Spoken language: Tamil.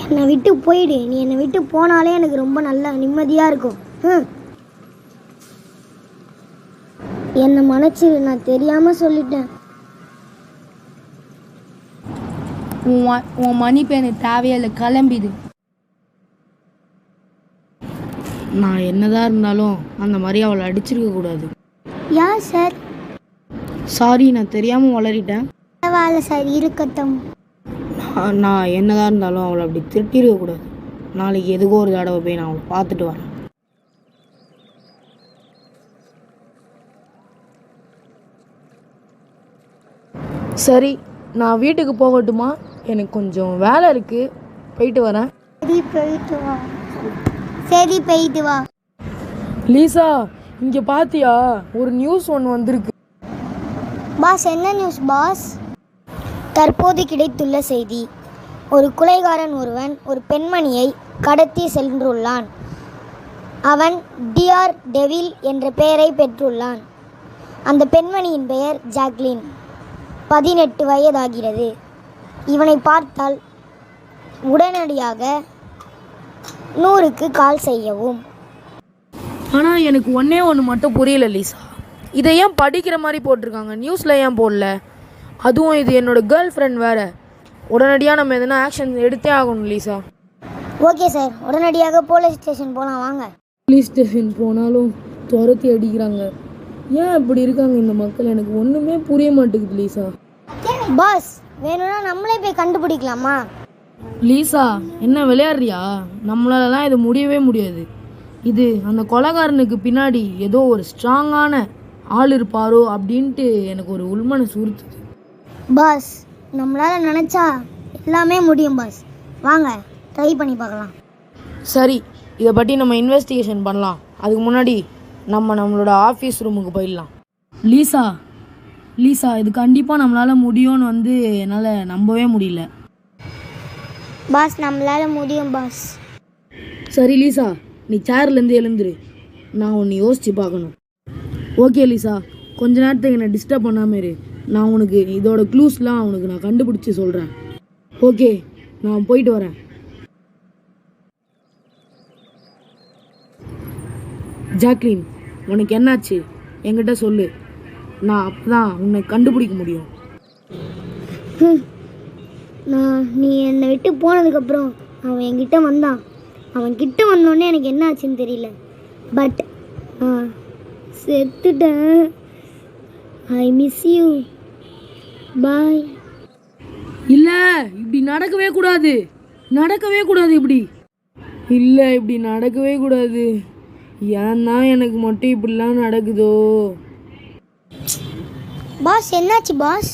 என்னை விட்டு போயிடு. நீ என்னை விட்டு போனாலே எனக்கு ரொம்ப நல்ல நிம்மதியாக இருக்கும். என்னை மன்னிச்சிரு, நான் தெரியாமல் சொல்லிட்டேன். உன் மன்னிப்பு எனக்கு தேவையில்லை, கிளம்பிடு. நான் என்னதான் இருந்தாலும் அந்த மாதிரி அவளை அடிச்சிருக்க கூடாது. யார் சார்? சாரி, நான் தெரியாமல் வளரிட்டேன். பரவாயில்ல சார், இருக்கட்டும். நான் என்னதான் இருந்தாலும் அவளை அப்படி திட்டிருக்க கூடாது. நாளைக்கு எதுக்கோ ஒரு தடவை போய் நான் அவளை பார்த்துட்டு வரேன். சரி, நான் வீட்டுக்கு போகட்டுமா? எனக்கு கொஞ்சம் வேலை இருக்குது, போயிட்டு வரேன். சரி போயிட்டு வா. லீசா, இங்கே பார்த்தியா? ஒரு நியூஸ் ஒன்று வந்திருக்கு. பாஸ், என்ன நியூஸ் பாஸ்? தற்போது கிடைத்துள்ள செய்தி: ஒரு கொலைகாரன் ஒருவன் ஒரு பெண்மணியை கடத்தி சென்றுள்ளான். அவன் டிஆர் டெவில் என்ற பெயரை பெற்றுள்ளான். அந்த பெண்மணியின் பெயர் ஜாக்லின். 18 வயதாகிறது. இவனை பார்த்தால் உடனடியாக 100க்கு கால் செய்யவும். ஆனால் எனக்கு ஒன்று மட்டும் புரியல லீசா. இதை ஏன் படிக்கிற மாதிரி போட்டிருக்காங்க, நியூஸில் ஏன் போடல? அதுவும் இது என்னோடய கேர்ள் ஃப்ரெண்ட் வேறு. உடனடியாக நம்ம எதனா ஆக்ஷன் எடுத்தே ஆகணும் லீசா. ஓகே சார், உடனடியாக போலீஸ் ஸ்டேஷன் போகலாம் வாங்க. போலீஸ் ஸ்டேஷன் போனாலும் துரத்தி அடிக்கிறாங்க. ஏன் இப்படி இருக்காங்க இந்த மக்கள்? எனக்கு ஒன்றுமே புரிய மாட்டேங்குது லீசா. பாஸ், வேணும்னா நம்மளே போய் கண்டுபிடிக்கலாமா? லீசா, என்ன விளையாடுறியா? நம்மளாலலாம் இது முடியவே முடியாது. இது அந்த கொலைகாரனுக்கு பின்னாடி ஏதோ ஒரு ஸ்ட்ராங்கான ஆள் இருப்பாரோ அப்படின்ட்டு எனக்கு ஒரு உள்மனசு உறுத்துது. பாஸ், நம்மளால் நினச்சா எல்லாமே முடியும் பாஸ். வாங்க ட்ரை பண்ணி பார்க்கலாம். சரி, இதை பற்றி நம்ம இன்வெஸ்டிகேஷன் பண்ணலாம். அதுக்கு முன்னாடி நம்மளோட ஆஃபீஸ் ரூமுக்கு போயிடலாம். லீசா, இது கண்டிப்பாக நம்மளால் முடியும்னு என்னால் நம்பவே முடியல. பாஸ், நம்மளால் முடியும் பாஸ். சரி லீசா, நீ சேர்லேருந்து எழுந்துரு. நான் ஒன்று யோசித்து பார்க்கணும். ஓகே லீசா, கொஞ்ச நேரத்துக்கு என்னை டிஸ்டர்ப் பண்ணாமல் இரு. நான் உனக்கு இதோட க்ளூஸ்லாம் நான் கண்டுபிடிச்சி சொல்கிறேன். ஓகே, நான் போயிட்டு வரேன். ஜாக்லின், உனக்கு என்னாச்சு? என்கிட்ட சொல்லு. நான் அப்போ தான் உன்னை கண்டுபிடிக்க முடியும். நீ என்னை விட்டு போனதுக்கப்புறம் அவன் என்கிட்ட வந்தான். அவன் கிட்ட வந்தோடனே எனக்கு என்ன ஆச்சுன்னு தெரியல. பட் செத்துட்டேன். I miss you. பாய். இல்லை, இப்படி நடக்கவே கூடாது. இப்படி இல்லை, இப்படி நடக்கவே கூடாது. ஏன் தான் எனக்கு மட்டும் இப்படிலாம் நடக்குதோ? பாஸ், என்னாச்சு பாஸ்?